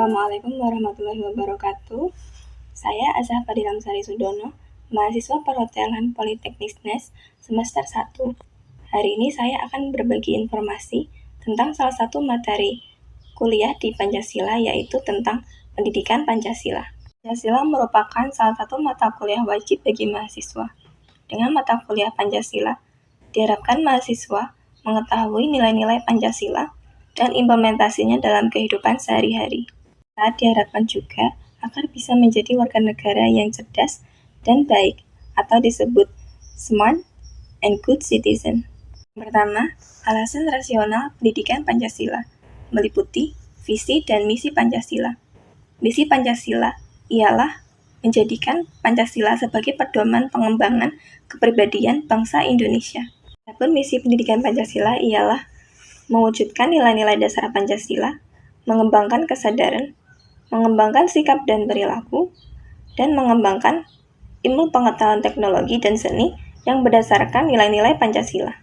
Assalamualaikum warahmatullahi wabarakatuh. Saya Azhar Fadilam Sari Sudono, mahasiswa Perhotelan Politeknik NES semester 1. Hari ini saya akan berbagi informasi tentang salah satu materi kuliah di Pancasila, yaitu tentang pendidikan Pancasila. Pancasila merupakan salah satu mata kuliah wajib bagi mahasiswa. Dengan mata kuliah Pancasila, diharapkan mahasiswa mengetahui nilai-nilai Pancasila dan implementasinya dalam kehidupan sehari-hari. Diharapkan juga agar bisa menjadi warga negara yang cerdas dan baik, atau disebut smart and good citizen. Pertama, alasan rasional pendidikan Pancasila meliputi visi dan misi Pancasila. Misi Pancasila ialah menjadikan Pancasila sebagai pedoman pengembangan kepribadian bangsa Indonesia. Adapun misi pendidikan Pancasila ialah mewujudkan nilai-nilai dasar Pancasila, mengembangkan kesadaran, mengembangkan sikap dan perilaku, dan mengembangkan ilmu pengetahuan teknologi dan seni yang berdasarkan nilai-nilai Pancasila.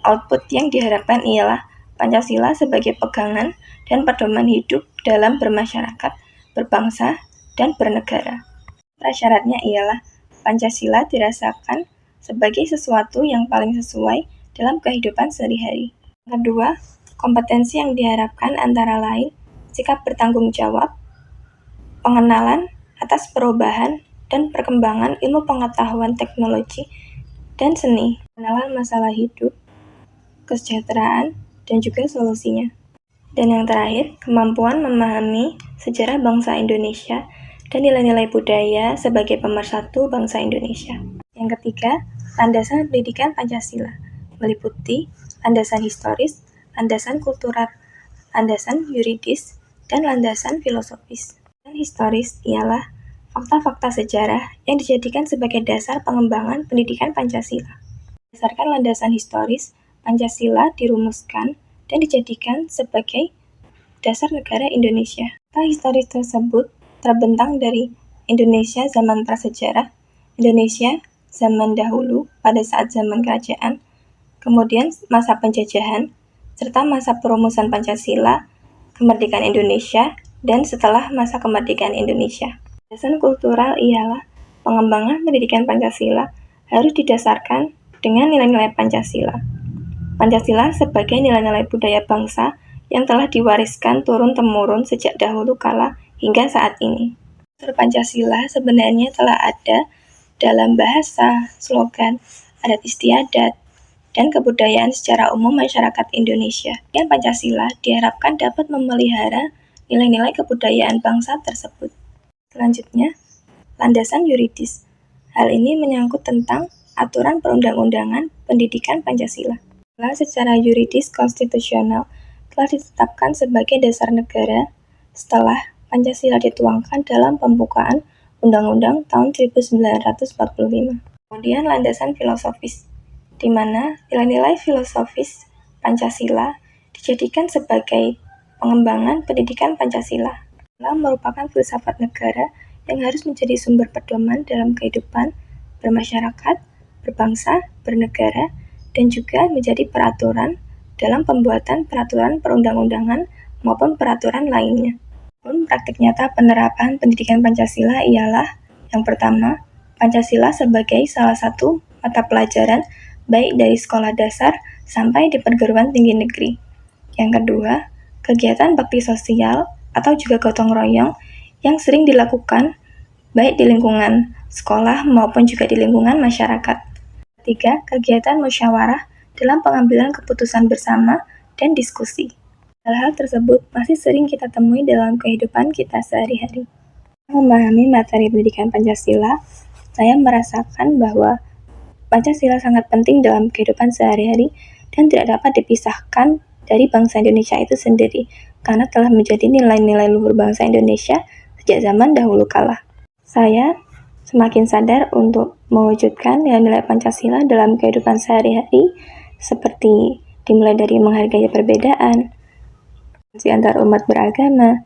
Output yang diharapkan ialah Pancasila sebagai pegangan dan pedoman hidup dalam bermasyarakat, berbangsa, dan bernegara. Prasyaratnya ialah Pancasila dirasakan sebagai sesuatu yang paling sesuai dalam kehidupan sehari-hari. Kedua, kompetensi yang diharapkan antara lain sikap bertanggung jawab, pengenalan atas perubahan dan perkembangan ilmu pengetahuan teknologi dan seni, pengenalan masalah hidup, kesejahteraan, dan juga solusinya. Dan yang terakhir, kemampuan memahami sejarah bangsa Indonesia dan nilai-nilai budaya sebagai pemersatu bangsa Indonesia. Yang ketiga, landasan pendidikan Pancasila meliputi landasan historis, landasan kultural, landasan yuridis, dan landasan filosofis. Dan historis ialah fakta-fakta sejarah yang dijadikan sebagai dasar pengembangan pendidikan Pancasila. Berdasarkan landasan historis, Pancasila dirumuskan dan dijadikan sebagai dasar negara Indonesia. Fakta historis tersebut terbentang dari Indonesia zaman prasejarah, Indonesia zaman dahulu pada saat zaman kerajaan, kemudian masa penjajahan, serta masa perumusan Pancasila, kemerdekaan Indonesia, dan setelah masa kemerdekaan Indonesia. Landasan kultural ialah pengembangan pendidikan Pancasila harus didasarkan dengan nilai-nilai Pancasila. Pancasila sebagai nilai-nilai budaya bangsa yang telah diwariskan turun-temurun sejak dahulu kala hingga saat ini. Unsur Pancasila sebenarnya telah ada dalam bahasa, slogan, adat istiadat, dan kebudayaan secara umum masyarakat Indonesia. Dan Pancasila diharapkan dapat memelihara nilai-nilai kebudayaan bangsa tersebut. Selanjutnya, landasan yuridis. Hal ini menyangkut tentang aturan perundang-undangan pendidikan Pancasila. Secara yuridis konstitusional telah ditetapkan sebagai dasar negara setelah Pancasila dituangkan dalam pembukaan Undang-Undang tahun 1945. Kemudian landasan filosofis, di mana nilai-nilai filosofis Pancasila dijadikan sebagai pengembangan pendidikan Pancasila. Merupakan filsafat negara yang harus menjadi sumber pedoman dalam kehidupan bermasyarakat, berbangsa, bernegara, dan juga menjadi peraturan dalam pembuatan peraturan perundang-undangan maupun peraturan lainnya. Praktik nyata penerapan pendidikan Pancasila ialah yang pertama, Pancasila sebagai salah satu mata pelajaran baik dari sekolah dasar sampai di perguruan tinggi negeri. Yang kedua, kegiatan bakti sosial atau juga gotong royong yang sering dilakukan baik di lingkungan sekolah maupun juga di lingkungan masyarakat. Ketiga, kegiatan musyawarah dalam pengambilan keputusan bersama dan diskusi. Hal-hal tersebut masih sering kita temui dalam kehidupan kita sehari-hari. Memahami materi pendidikan Pancasila, saya merasakan bahwa Pancasila sangat penting dalam kehidupan sehari-hari dan tidak dapat dipisahkan dari bangsa Indonesia itu sendiri, karena telah menjadi nilai-nilai luhur bangsa Indonesia sejak zaman dahulu kala. Saya semakin sadar untuk mewujudkan nilai-nilai Pancasila dalam kehidupan sehari-hari, seperti dimulai dari menghargai perbedaan antar umat beragama,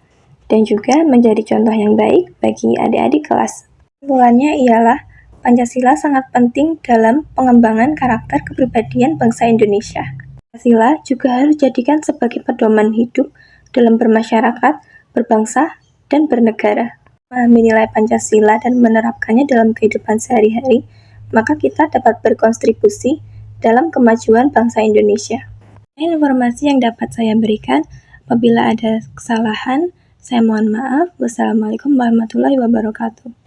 dan juga menjadi contoh yang baik bagi adik-adik kelas. Kesimpulannya ialah Pancasila sangat penting dalam pengembangan karakter kepribadian bangsa Indonesia. Pancasila juga harus dijadikan sebagai pedoman hidup dalam bermasyarakat, berbangsa, dan bernegara. Memahami nilai Pancasila dan menerapkannya dalam kehidupan sehari-hari, maka kita dapat berkontribusi dalam kemajuan bangsa Indonesia. Informasi yang dapat saya berikan, apabila ada kesalahan, saya mohon maaf. Wassalamualaikum warahmatullahi wabarakatuh.